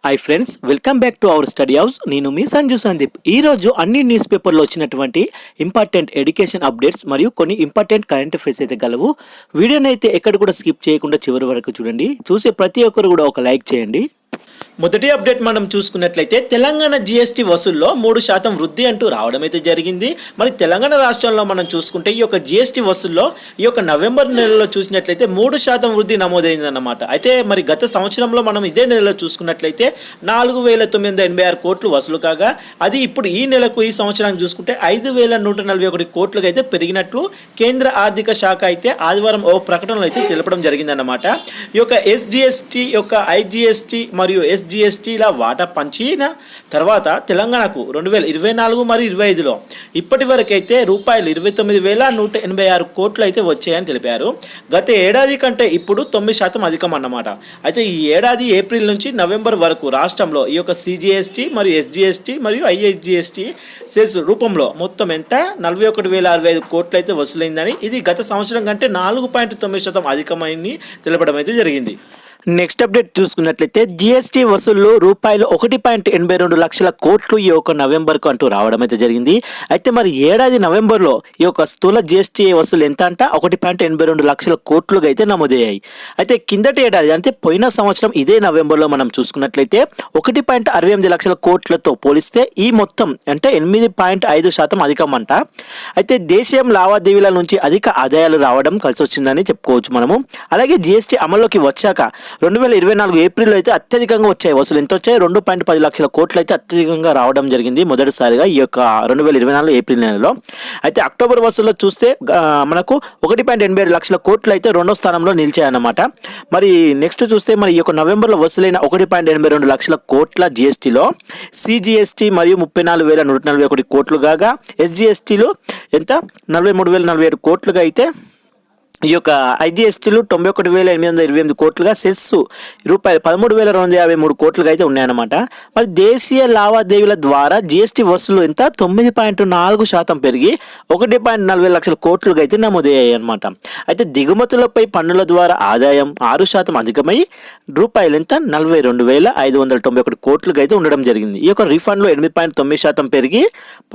Hi friends, welcome back to our study house. నేను మీ సంజు సందీప్. ఈరోజు అన్ని న్యూస్ పేపర్లో వచ్చినటువంటి ఇంపార్టెంట్ ఎడ్యుకేషన్ అప్డేట్స్ మరియు కొన్ని ఇంపార్టెంట్ కరెంట్ అఫైర్స్ అయితే గలవు. వీడియోని అయితే ఎక్కడ కూడా స్కిప్ చేయకుండా చివరి వరకు చూడండి. చూసే ప్రతి ఒక్కరు కూడా ఒక లైక్ చేయండి. మొదటి అప్డేట్ మనం చూసుకున్నట్లయితే తెలంగాణ జీఎస్టీ వసూల్లో 3% వృద్ధి అంటూ రావడం అయితే జరిగింది. మరి తెలంగాణ రాష్ట్రంలో మనం చూసుకుంటే ఈ యొక్క జీఎస్టీ వసూల్లో ఈ యొక్క నవంబర్ నెలలో చూసినట్లయితే 3% వృద్ధి నమోదైందన్నమాట. అయితే మరి గత సంవత్సరంలో మనం ఇదే నెలలో చూసుకున్నట్లయితే 4,986 కోట్లు వసూలు కాగా అది ఇప్పుడు ఈ నెలకు ఈ సంవత్సరానికి చూసుకుంటే 5,141 కోట్లుగా అయితే పెరిగినట్లు కేంద్ర ఆర్థిక శాఖ అయితే ఆదివారం ఓ ప్రకటనలో అయితే తెలపడం జరిగిందన్నమాట. ఈ యొక్క ఎస్జిఎస్టీ యొక్క ఐజిఎస్టీ మరియు ఎస్జిఎస్టీల వాటా పంచిన తర్వాత తెలంగాణకు 2024 మరియు 2025లో ఇప్పటి వరకు అయితే రూపాయలు 29,186 కోట్లు అయితే వచ్చాయని తెలిపారు. గత ఏడాది కంటే ఇప్పుడు 9% అధికం అన్నమాట. అయితే ఈ ఏడాది ఏప్రిల్ నుంచి నవంబర్ వరకు రాష్ట్రంలో ఈ యొక్క సిజిఎస్టీ మరియు ఎస్జిఎస్టీ మరియు ఐఎస్జిఎస్టీ సెస్ రూపంలో మొత్తం ఎంత 41,065 కోట్లు అయితే వసూలైందని, ఇది గత సంవత్సరం కంటే 4.9% అధికమైంది తెలపడం అయితే జరిగింది. నెక్స్ట్ అప్డేట్ చూసుకున్నట్లయితే జిఎస్టీ వసూళ్లు రూపాయలు 1.82 లక్షల కోట్లు ఈ యొక్క నవంబర్కు అంటూ రావడం అయితే జరిగింది. అయితే మరి ఏడాది నవంబర్లో ఈ యొక్క స్థూల జిఎస్టీ వసూలు ఎంత అంట 1.82 లక్షల కోట్లుగా అయితే నమోదయ్యాయి. అయితే కిందటి ఏడాది అంటే పోయిన సంవత్సరం ఇదే నవంబర్లో మనం చూసుకున్నట్లయితే 1.68 లక్షల కోట్లతో పోలిస్తే ఈ మొత్తం అంటే 8.5% అధికం అంట. అయితే దేశీయ లావాదేవీల నుంచి అధిక ఆదాయాలు రావడం కలిసి వచ్చిందని చెప్పుకోవచ్చు మనము. అలాగే జిఎస్టీ అమల్లోకి వచ్చాక 2024 ఏప్రిల్లో అయితే అత్యధికంగా వచ్చాయి వసూలు. ఎంత వచ్చాయి? 2.10 లక్షల కోట్లు అయితే అత్యధికంగా రావడం జరిగింది మొదటిసారిగా ఈ యొక్క 2024 ఏప్రిల్ నెలలో. అయితే అక్టోబర్ వసూల్లో చూస్తే మనకు 1.87 లక్షల కోట్లు అయితే రెండో స్థానంలో నిలిచాయన్నమాట. మరి నెక్స్ట్ చూస్తే మరి ఈ యొక్క నవంబర్లో వసూలైన 1.82 లక్షల కోట్ల జిఎస్టీలో సిజిఎస్టీ మరియు 34,141 కోట్లు కాగా ఎస్జిఎస్టీలు ఎంత 43,047 కోట్లుగా అయితే ఈ యొక్క ఐజిఎస్టీలు 91,828 కోట్లుగా, సెస్ రూపాయలు 13,253 కోట్లుగా అయితే ఉన్నాయన్నమాట. మరి దేశీయ లావాదేవీల ద్వారా జిఎస్టీ వసూలు ఎంత 9.4% పెరిగి 1.40 లక్షల కోట్లుగా అయితే నమోదయ్యాయి అనమాట. అయితే దిగుమతులపై పన్నుల ద్వారా ఆదాయం 6% అధికమై రూపాయలు ఎంత 42,591 కోట్లుగా అయితే ఉండడం జరిగింది. ఈ యొక్క రీఫండ్లు 8.9% పెరిగి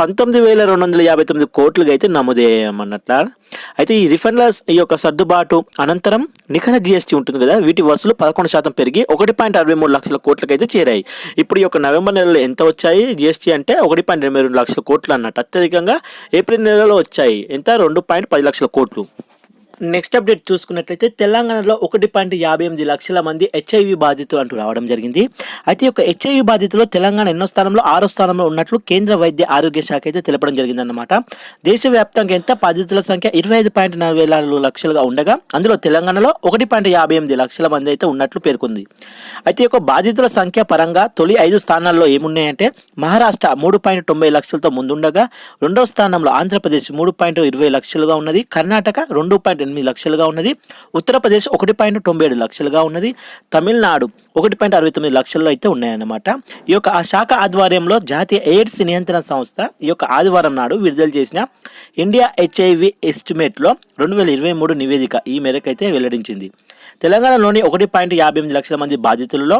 19,259 కోట్లుగా అయితే నమోదయ్యాయి అన్నట్ల. అయితే ఈ రిఫండ్ల ఈ యొక్క సర్దుబాటు అనంతరం నికర జిఎస్టీ ఉంటుంది కదా, వీటి వసూలు 11% పెరిగి 1.63 లక్షల కోట్లకైతే చేరాయి. ఇప్పుడు ఈ యొక్క నవంబర్ నెలలో ఎంత వచ్చాయి జిఎస్టీ అంటే 1.82 లక్షల కోట్లు అన్నట్టు. అత్యధికంగా ఏప్రిల్ నెలలో వచ్చాయి ఎంత 2.10 లక్షల కోట్లు. నెక్స్ట్ అప్డేట్ చూసుకున్నట్లయితే తెలంగాణలో 1.58 లక్షల మంది హెచ్ఐవి బాధితులు అంటూ రావడం జరిగింది. అయితే ఈ యొక్క హెచ్ఐవి బాధితులు తెలంగాణ ఎన్నో స్థానంలో 6వ స్థానంలో ఉన్నట్లు కేంద్ర వైద్య ఆరోగ్య శాఖ అయితే తెలపడం జరిగిందన్నమాట. దేశవ్యాప్తంగా ఎంత బాధితుల సంఖ్య 25.44 లక్షలుగా ఉండగా అందులో తెలంగాణలో 1.58 లక్షల మంది అయితే ఉన్నట్లు పేర్కొంది. అయితే ఈ యొక్క బాధితుల సంఖ్య పరంగా తొలి 5 స్థానాల్లో ఏమున్నాయంటే మహారాష్ట్ర 3.90 లక్షలతో ముందుండగా రెండో స్థానంలో ఆంధ్రప్రదేశ్ 3.20 లక్షలుగా ఉన్నది, కర్ణాటక 2.8 లక్షలుగా ఉన్నది, ఉత్తరప్రదేశ్ 1.97 లక్షలుగా ఉన్నది, తమిళనాడు 1.69 లక్షల్లో అయితే ఉన్నాయన్నమాట. ఈ యొక్క ఆ శాఖ ఆధ్వర్యంలో జాతీయ ఎయిడ్స్ నియంత్రణ సంస్థ ఈ యొక్క ఆదివారం నాడు విడుదల చేసిన ఇండియా హెచ్ఐవి ఎస్టిమేట్లో 2023 నివేదిక ఈ మేరకు అయితే వెల్లడించింది. తెలంగాణలోని 1.58 లక్షల మంది బాధితులలో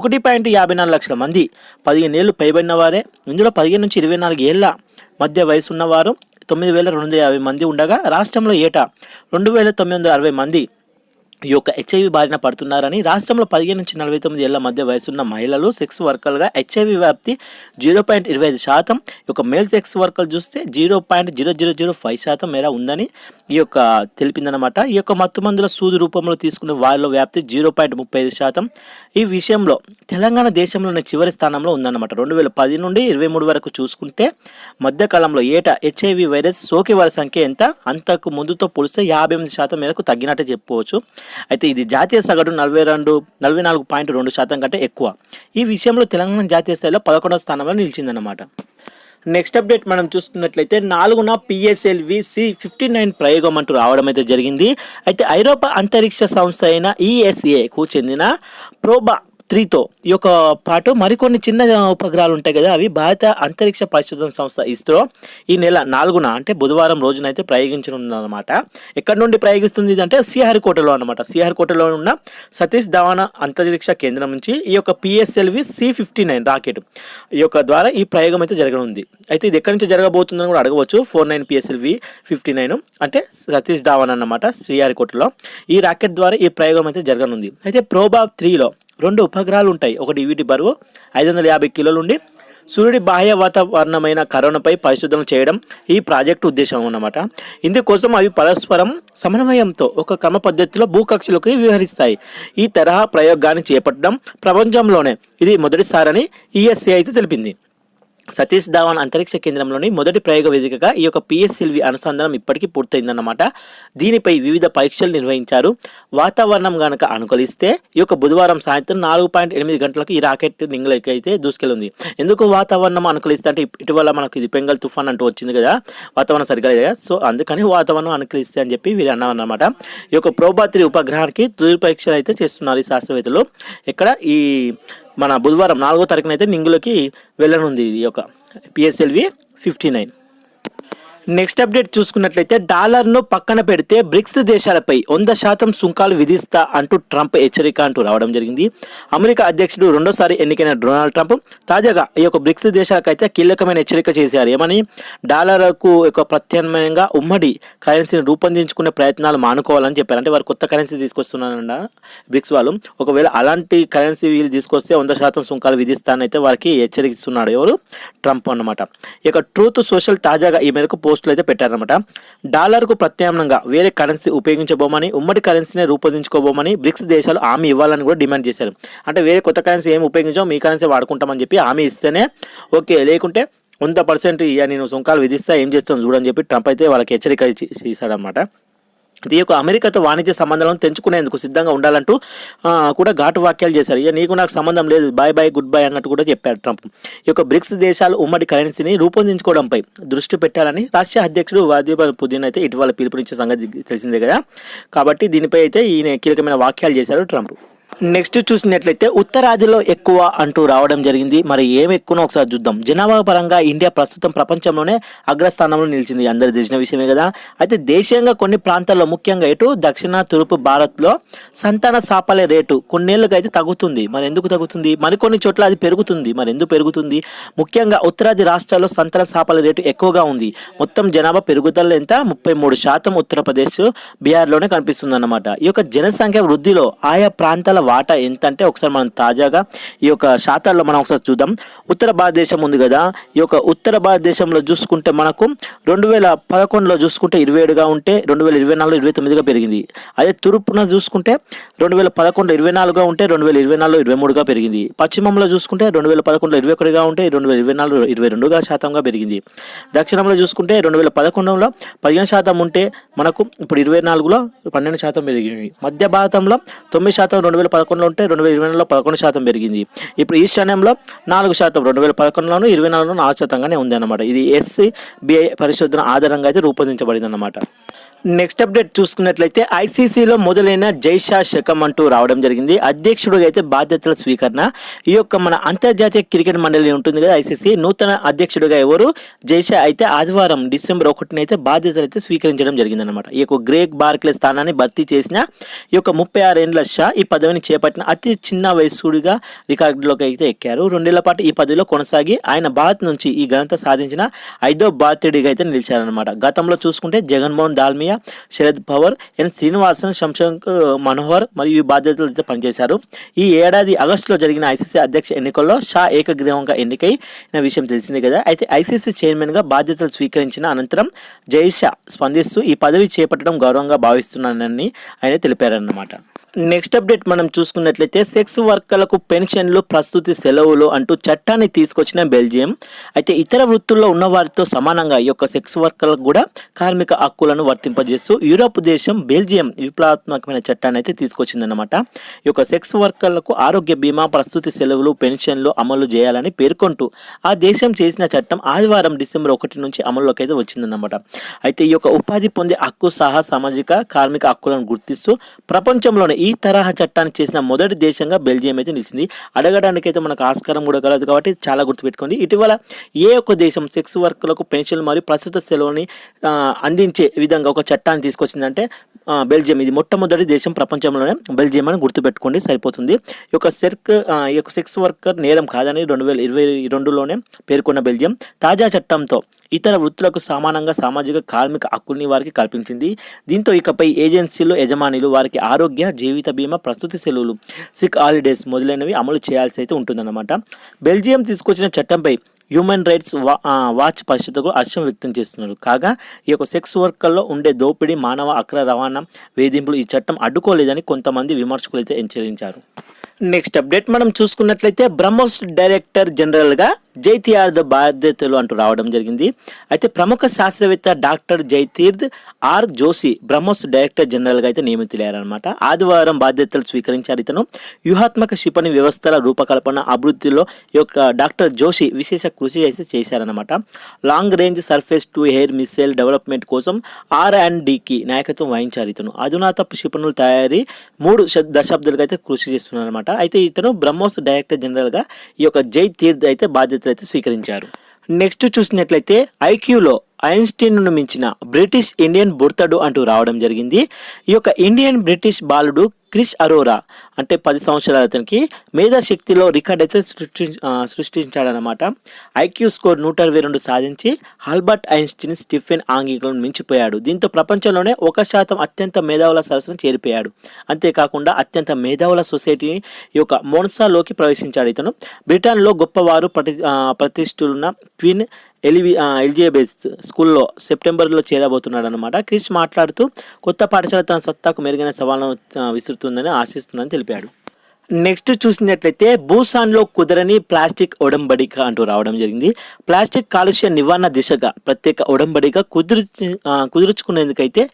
1.54 లక్షల మంది 15 ఏళ్ళు పైబడిన వారే. ఇందులో 15 నుంచి 24 ఏళ్ల మధ్య వయసు ఉన్నవారు 9,250 మంది ఉండగా రాష్ట్రంలో ఏటా 2,960 మంది ఈ యొక్క హెచ్ఐవి బారిన పడుతున్నారని, రాష్ట్రంలో 15 నుంచి 49 ఏళ్ల మధ్య వయసున్న మహిళలు సెక్స్ వర్కర్లుగా హెచ్ఐవి వ్యాప్తి 0.25%, ఈ యొక్క మేల్ సెక్స్ వర్కర్లు చూస్తే 0.0005% మేర ఉందని ఈ యొక్క తెలిపిందనమాట. ఈ యొక్క మత్తు మందుల సూది రూపంలో తీసుకునే వారిలో వ్యాప్తి 0.35%. ఈ విషయంలో తెలంగాణ దేశంలోని చివరి స్థానంలో ఉందన్నమాట. 2010 నుండి 23 వరకు చూసుకుంటే మధ్యకాలంలో ఏటా హెచ్ఐవి వైరస్ సోకే వారి సంఖ్య ఎంత అంతకు ముందుతో పోలిస్తే 58% మేరకు తగ్గినట్టు చెప్పుకోవచ్చు. అయితే ఇది జాతీయ సగటు 44.2% కంటే ఎక్కువ. ఈ విషయంలో తెలంగాణ జాతీయ స్థాయిలో 11వ స్థానంలో నిలిచిందన్నమాట. నెక్స్ట్ అప్డేట్ మనం చూస్తున్నట్లయితే 4న PSLV C-59 ప్రయోగం అంటూ రావడం అయితే జరిగింది. అయితే ఐరోపా అంతరిక్ష సంస్థ అయిన ESAకు చెందిన ప్రోబా 3తో ఈ యొక్క పాటు మరికొన్ని చిన్న ఉపగ్రహాలు ఉంటాయి కదా, అవి భారత అంతరిక్ష పరిశోధన సంస్థ ఇస్రో ఈ నెల 4న అంటే బుధవారం రోజున అయితే ప్రయోగించనుందన్నమాట. ఎక్కడి నుండి ప్రయోగిస్తుంది అంటే శ్రీహరికోటలో అనమాట. శ్రీహరికోటలో ఉన్న సతీష్ ధావన్ అంతరిక్ష కేంద్రం నుంచి ఈ యొక్క పిఎస్ఎల్వి C-59 రాకెట్ ఈ యొక్క ద్వారా ఈ ప్రయోగం అయితే జరగనుంది. అయితే ఇది ఎక్కడి నుంచి జరగబోతుందని కూడా అడగవచ్చు. 49 PSLV-59 అంటే సతీష్ ధావన్ అన్నమాట శ్రీహరికోటలో. ఈ రాకెట్ ద్వారా ఈ ప్రయోగం అయితే జరగనుంది. అయితే ప్రోబాబ్ 3లో 2 ఉపగ్రహాలు ఉంటాయి. ఒకటి వీటి బరువు 550 కిలోలు ఉండి సూర్యుడి బాహ్య వాతావరణమైన కరోనాపై పరిశోధనలు చేయడం ఈ ప్రాజెక్టు ఉద్దేశం అన్నమాట. ఇందుకోసం అవి పరస్పరం సమన్వయంతో ఒక క్రమ పద్ధతిలో భూకక్షలోకి వ్యవహరిస్తాయి. ఈ తరహా ప్రయోగాన్ని చేపట్టడం ప్రపంచంలోనే ఇది మొదటిసారని ESA అయితే తెలిపింది. సతీష్ ధావన్ అంతరిక్ష కేంద్రంలోని మొదటి ప్రయోగ వేదికగా ఈ యొక్క పిఎస్ఎల్వి అనుసంధానం ఇప్పటికీ పూర్తయిందన్నమాట. దీనిపై వివిధ పరీక్షలు నిర్వహించారు. వాతావరణం కనుక అనుకూలిస్తే ఈ యొక్క బుధవారం సాయంత్రం 4.8 గంటలకు ఈ రాకెట్ నింగిలోకి అయితే దూసుకెళ్ళింది. ఎందుకు వాతావరణం అనుకూలిస్తే అంటే ఇటీవల మనకు ఇది బెంగాల్ తుఫాన్ అంటూ వచ్చింది కదా, వాతావరణం సరిగా లేదు కదా, సో అందుకని వాతావరణం అనుకూలిస్తే అని చెప్పి వీరు అన్నామన్నమాట. ఈ యొక్క ప్రోబా 3 ఉపగ్రహానికి తుది పరీక్షలు అయితే చేస్తున్నారు ఈ శాస్త్రవేత్తలు. ఇక్కడ ఈ మన బుధవారం 4వ తారీఖున అయితే నింగిలోకి వెళ్ళనుంది ఈ యొక్క PSLV-59. నెక్స్ట్ అప్డేట్ చూసుకున్నట్లయితే డాలర్ను పక్కన పెడితే బ్రిక్స్ దేశాలపై 100% సుంకాలు విధిస్తా అంటూ ట్రంప్ హెచ్చరిక అంటూ రావడం జరిగింది. అమెరికా అధ్యక్షుడు రెండోసారి ఎన్నికైన డొనాల్డ్ ట్రంప్ తాజాగా ఈ యొక్క బ్రిక్స్ దేశాలకైతే కీలకమైన హెచ్చరిక చేశారు. ఏమని? డాలర్కు ఒక ప్రత్యామ్నాయంగా ఉమ్మడి కరెన్సీని రూపొందించుకునే ప్రయత్నాలు మానుకోవాలని చెప్పారు. అంటే వారు కొత్త కరెన్సీ తీసుకొస్తున్నారన్న బ్రిక్స్ వాళ్ళు. ఒకవేళ అలాంటి కరెన్సీ వీళ్ళు తీసుకొస్తే 100% సుంకాలు విధిస్తానైతే వారికి హెచ్చరిస్తున్నాడు ఎవరు? ట్రంప్ అన్నమాట. ఇక ట్రూత్ సోషల్ తాజాగా ఈ మేరకు పోస్టులు అయితే పెట్టారనమాట. డాలర్కు ప్రత్యామ్నాయంగా వేరే కరెన్సీ ఉపయోగించబోమని, ఉమ్మడి కరెన్సీని రూపొందించుకోబోమని బ్రిక్స్ దేశాలు హామీ ఇవ్వాలని కూడా డిమాండ్ చేశారు. అంటే వేరే కొత్త కరెన్సీ ఏమి ఉపయోగించాం, మీ కరెన్సీ వాడుకుంటామని చెప్పి హామీ ఇస్తేనే ఓకే, లేకుంటే 100% నేను సుంకాలు విధిస్తా, ఏం చేస్తాను చూడని చెప్పి ట్రంప్ అయితే వాళ్ళకి హెచ్చరిక చేశాడనమాట. ఈ యొక్క అమెరికాతో వాణిజ్య సంబంధాలను తెంచుకునేందుకు సిద్ధంగా ఉండాలంటూ కూడా ఘాటు వ్యాఖ్యలు చేశారు. ఇక నీకు నాకు సంబంధం లేదు, బాయ్ బాయ్ గుడ్ బై అన్నట్టు కూడా చెప్పాడు ట్రంప్. ఈ యొక్క బ్రిక్స్ దేశాలు ఉమ్మడి కరెన్సీని రూపొందించుకోవడంపై దృష్టి పెట్టాలని రష్యా అధ్యక్షుడు వ్లాదిమిర్ పుతిన్ అయితే ఇటీవల పిలుపునిచ్చే సంగతి తెలిసిందే కదా. కాబట్టి దీనిపై అయితే ఈయన కీలకమైన వ్యాఖ్యలు చేశారు ట్రంప్. నెక్స్ట్ చూసినట్లయితే ఉత్తరాదిలో ఎక్కువ అంటూ రావడం జరిగింది. మరి ఏమి ఎక్కువనో ఒకసారి చూద్దాం. జనాభా పరంగా ఇండియా ప్రస్తుతం ప్రపంచంలోనే అగ్రస్థానంలో నిలిచింది, అందరు తెలిసిన విషయమే కదా. అయితే దేశీయంగా కొన్ని ప్రాంతాల్లో ముఖ్యంగా ఇటు దక్షిణ తూర్పు భారత్లో సంతాన సాఫల్య రేటు కొన్నేళ్ళకి అయితే తగ్గుతుంది. మరి ఎందుకు తగ్గుతుంది? మరికొన్ని చోట్ల అది పెరుగుతుంది. మరి ఎందుకు పెరుగుతుంది? ముఖ్యంగా ఉత్తరాది రాష్ట్రాల్లో సంతాన సాఫల్య రేటు ఎక్కువగా ఉంది. మొత్తం జనాభా పెరుగుదల ఎంత? 33% ఉత్తరప్రదేశ్, బీహార్లోనే కనిపిస్తుంది అన్నమాట. ఈ యొక్క జనసంఖ్య వృద్ధిలో ఆయా ప్రాంతాల వాటా ఎంత అంటే ఒకసారి మనం తాజాగా ఈ యొక్క శాతాల్లో మనం ఒకసారి చూద్దాం. ఉత్తర భారతదేశం ఉంది కదా, ఈ యొక్క ఉత్తర భారతదేశంలో చూసుకుంటే మనకు 2011లో చూసుకుంటే 27గా ఉంటే 2024లో 29గా పెరిగింది. అదే తూర్పున చూసుకుంటే 2011లో 24గా ఉంటే 2024లో 23గా పెరిగింది. పశ్చిమంలో చూసుకుంటే 2011లో 21గా ఉంటే 2024లో 22% పెరిగింది. దక్షిణంలో చూసుకుంటే 2011లో 15% ఉంటే మనకు ఇప్పుడు 24లో 12% పెరిగింది. మధ్య భారతంలో 9% 2011లో ఉంటే 2024లో 11% పెరిగింది. ఇప్పుడు ఈశాన్యంలో 4%, 2011లోను 24లోను 4%గానే ఉంది అన్నమాట. ఇది SBI పరిశోధన ఆధారంగా అయితే రూపొందించబడింది అన్నమాట. నెక్స్ట్ అప్డేట్ చూసుకున్నట్లయితే ఐసీసీలో మొదలైన జైషా శకం అంటూ రావడం జరిగింది. అధ్యక్షుడిగా అయితే బాధ్యతల స్వీకరణ. ఈ యొక్క మన అంతర్జాతీయ క్రికెట్ మండలి ఉంటుంది కదా ఐసీసీ, నూతన అధ్యక్షుడిగా ఎవరు? జైషా అయితే ఆదివారం డిసెంబర్ 1న అయితే బాధ్యతలు అయితే స్వీకరించడం జరిగిందనమాట. ఈ యొక్క గ్రేగ్ బార్క్లే స్థానాన్ని భర్తీ చేసిన ఈ యొక్క 36 ఏండ్ల షా ఈ పదవిని చేపట్టిన అతి చిన్న వయస్సుడిగా రికార్డులోకి అయితే ఎక్కారు. 2 ఏళ్ల పాటు ఈ పదవిలో కొనసాగి ఆయన భారత్ నుంచి ఈ ఘనత సాధించిన 5వ భారతీయుడిగా అయితే నిలిచారనమాట. గతంలో చూసుకుంటే జగన్మోహన్ దాల్మియా, శరద్ పవార్, శ్రీనివాసన్, శంశంక్ మనోహర్ మరియు ఈ బాధ్యతలు అయితే పనిచేశారు. ఈ ఏడాది ఆగస్టులో జరిగిన ఐసీసీ అధ్యక్ష ఎన్నికల్లో షా ఏకగ్రీవంగా ఎన్నికైన విషయం తెలిసిందే కదా. అయితే ఐసీసీ చైర్మన్గా బాధ్యతలు స్వీకరించిన అనంతరం జైషా స్పందిస్తూ ఈ పదవి చేపట్టడం గౌరవంగా భావిస్తున్నానని ఆయన తెలిపారన్నమాట. నెక్స్ట్ అప్డేట్ మనం చూసుకున్నట్లయితే సెక్స్ వర్కర్లకు పెన్షన్లు, ప్రస్తుతి సెలవులు అంటూ చట్టాన్ని తీసుకొచ్చిన బెల్జియం. అయితే ఇతర వృత్తుల్లో ఉన్న వారితో సమానంగా ఈ యొక్క సెక్స్ వర్కర్లకు కూడా కార్మిక హక్కులను వర్తింపజేస్తూ యూరోప్ దేశం బెల్జియం విప్లవాత్మకమైన చట్టాన్ని అయితే తీసుకొచ్చిందన్నమాట. ఈ యొక్క సెక్స్ వర్కర్లకు ఆరోగ్య బీమా, ప్రస్తుతి సెలవులు, పెన్షన్లు అమలు చేయాలని పేర్కొంటూ ఆ దేశం చేసిన చట్టం ఆదివారం డిసెంబర్ 1 నుంచి అమల్లోకి అయితే వచ్చిందన్నమాట. అయితే ఈ యొక్క ఉపాధి పొందే హక్కు సహా సామాజిక కార్మిక హక్కులను గుర్తిస్తూ ప్రపంచంలోనే ఈ ఈ తరహా చట్టాన్ని చేసిన మొదటి దేశంగా బెల్జియం అయితే నిలిచింది. అడగడానికైతే మనకు ఆస్కారం కూడా కలదు కాబట్టి చాలా గుర్తుపెట్టుకోండి. ఇటీవల ఏ ఒక్క దేశం సెక్స్ వర్కర్లకు పెన్షన్ మరియు ప్రస్తుత సెలవుని అందించే విధంగా ఒక చట్టాన్ని తీసుకొచ్చిందంటే బెల్జియం. ఇది మొట్టమొదటి దేశం ప్రపంచంలోనే బెల్జియం అని గుర్తుపెట్టుకోండి సరిపోతుంది. ఈ యొక్క సెక్స్ వర్కర్ నేరం కాదని 2022లోనే పేర్కొన్న బెల్జియం తాజా చట్టంతో ఇతర వృత్తులకు సమానంగా సామాజిక కార్మిక హక్కుల్ని వారికి కల్పించింది. దీంతో ఇకపై ఏజెన్సీలు యజమానులు వారికి ఆరోగ్య, జీవిత బీమా, ప్రస్తుతి సెలవులు, సిక్ హాలిడేస్ మొదలైనవి అమలు చేయాల్సి అయితే ఉంటుందన్నమాట. బెల్జియం తీసుకొచ్చిన చట్టంపై హ్యూమన్ రైట్స్ వాచ్ పరిషత్తుకు హర్షం వ్యక్తం చేస్తున్నారు. కాగా ఈ యొక్క సెక్స్ వర్కర్లో ఉండే దోపిడీ, మానవ అక్రమ రవాణా, వేధింపులు ఈ చట్టం అడ్డుకోలేదని కొంతమంది విమర్శకులు అయితే హెచ్చరించారు. నెక్స్ట్ అప్డేట్ మనం చూసుకున్నట్లయితే బ్రహ్మోస్ డైరెక్టర్ జనరల్గా జైతీర్ద్ బాధ్యతలు అంటూ రావడం జరిగింది. అయితే ప్రముఖ శాస్త్రవేత్త doctor Jaitirth R Joshi BrahMos director జనరల్గా అయితే నియమితులయ్యారనమాట. ఆదివారం బాధ్యతలు స్వీకరించారు. ఇతను వ్యూహాత్మక క్షిపణి వ్యవస్థల రూపకల్పన, అభివృద్ధిలో ఈ యొక్క డాక్టర్ జోషి విశేష కృషి అయితే చేశారనమాట. Long range surface to air missile development కోసం R&Dకి నాయకత్వం వహించారు. ఇతను అధునాత క్షిపణుల తయారీ 3 దశాబ్దాలుగా అయితే కృషి చేస్తున్నారనమాట. అయితే ఇతను బ్రహ్మోస్ డైరెక్టర్ జనరల్గా ఈ యొక్క జైతీర్ద్ అయితే బాధ్యతలు అయితే స్వీకరించారు. నెక్స్ట్ చూసినట్లయితే ఐక్యూలో ఐన్స్టీన్ను మించిన బ్రిటిష్ ఇండియన్ బుర్తడు అంటూ రావడం జరిగింది. ఈ యొక్క ఇండియన్ బ్రిటిష్ బాలుడు క్రిస్ అరోరా అంటే 10 సంవత్సరాల అతనికి మేధాశక్తిలో రికార్డ్ అయితే సృష్టించాడనమాట. ఐక్యూ స్కోర్ 122 సాధించి ఆల్బర్ట్ ఐన్స్టీన్, స్టీఫెన్ హాకింగ్లను మించిపోయాడు. దీంతో ప్రపంచంలోనే 1% అత్యంత మేధావుల సరస్సును చేరిపోయాడు. అంతేకాకుండా అత్యంత మేధావుల సొసైటీ ఈ యొక్క మోన్సాలోకి ప్రవేశించాడు. ఇతను బ్రిటన్లో గొప్పవారు ప్రతిష్ఠులున్న క్వీన్ ఎలిజబెత్ స్కూల్లో సెప్టెంబర్లో చేరబోతున్నాడు అనమాట. క్రిస్ మాట్లాడుతూ కొత్త పాఠశాల తన సత్తాకు మెరుగైన సవాళ్ళను విసురుతుందని ఆశిస్తుందని తెలిపాడు. నెక్స్ట్ చూసినట్లయితే బూసాన్లో కుదరని ప్లాస్టిక్ ఒడంబడిక అంటూ రావడం జరిగింది. ప్లాస్టిక్ కాలుష్య నివారణ దిశగా ప్రత్యేక ఒడంబడిక కుదుర్చుకునేందుకైతే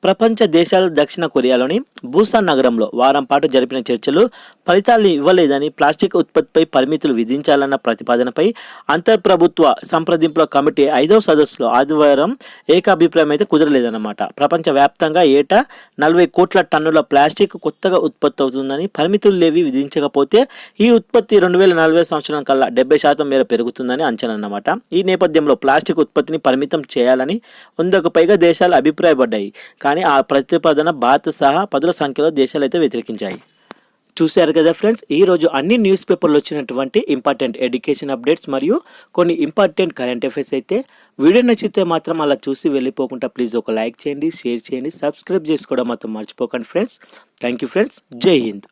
ప్రపంచ దేశాలు దక్షిణ కొరియాలోని బూసాన్ నగరంలో వారం పాటు జరిపిన చర్చలు ఫలితాలు ఇవ్వలేదని, ప్లాస్టిక్ ఉత్పత్తిపై పరిమితులు విధించాలన్న ప్రతిపాదనపై అంతర్ప్రభుత్వ సంప్రదింపుల కమిటీ 5వ సదస్సులో ఆదివారం ఏకాభిప్రాయం అయితే కుదరలేదన్నమాట. ప్రపంచవ్యాప్తంగా ఏటా 40 కోట్ల టన్నుల ప్లాస్టిక్ కొత్తగా ఉత్పత్తి అవుతుందని, పరిమితులు విధించకపోతే ఈ ఉత్పత్తి 2040 సంవత్సరం కల్లా 70% మేర పెరుగుతుందని అంచనా అన్నమాట. ఈ నేపథ్యంలో ప్లాస్టిక్ ఉత్పత్తిని పరిమితం చేయాలని 100కు పైగా దేశాలు అభిప్రాయపడ్డాయి. కానీ ఆ ప్రతిపాదన భారత్ సహా 10ల సంఖ్యలో దేశాలు అయితే వ్యతిరేకించాయి. చూశారు కదా ఫ్రెండ్స్, ఈరోజు అన్ని న్యూస్ పేపర్లు వచ్చినటువంటి ఇంపార్టెంట్ ఎడ్యుకేషన్ అప్డేట్స్ మరియు కొన్ని ఇంపార్టెంట్ కరెంట్ అఫైర్స్ అయితే. వీడియో నచ్చితే మాత్రం అలా చూసి వెళ్ళిపోకుండా ప్లీజ్ ఒక లైక్ చేయండి, షేర్ చేయండి, సబ్స్క్రైబ్ చేసుకోవడం మాత్రం మర్చిపోకండి ఫ్రెండ్స్. Thank you friends. జై హింద్.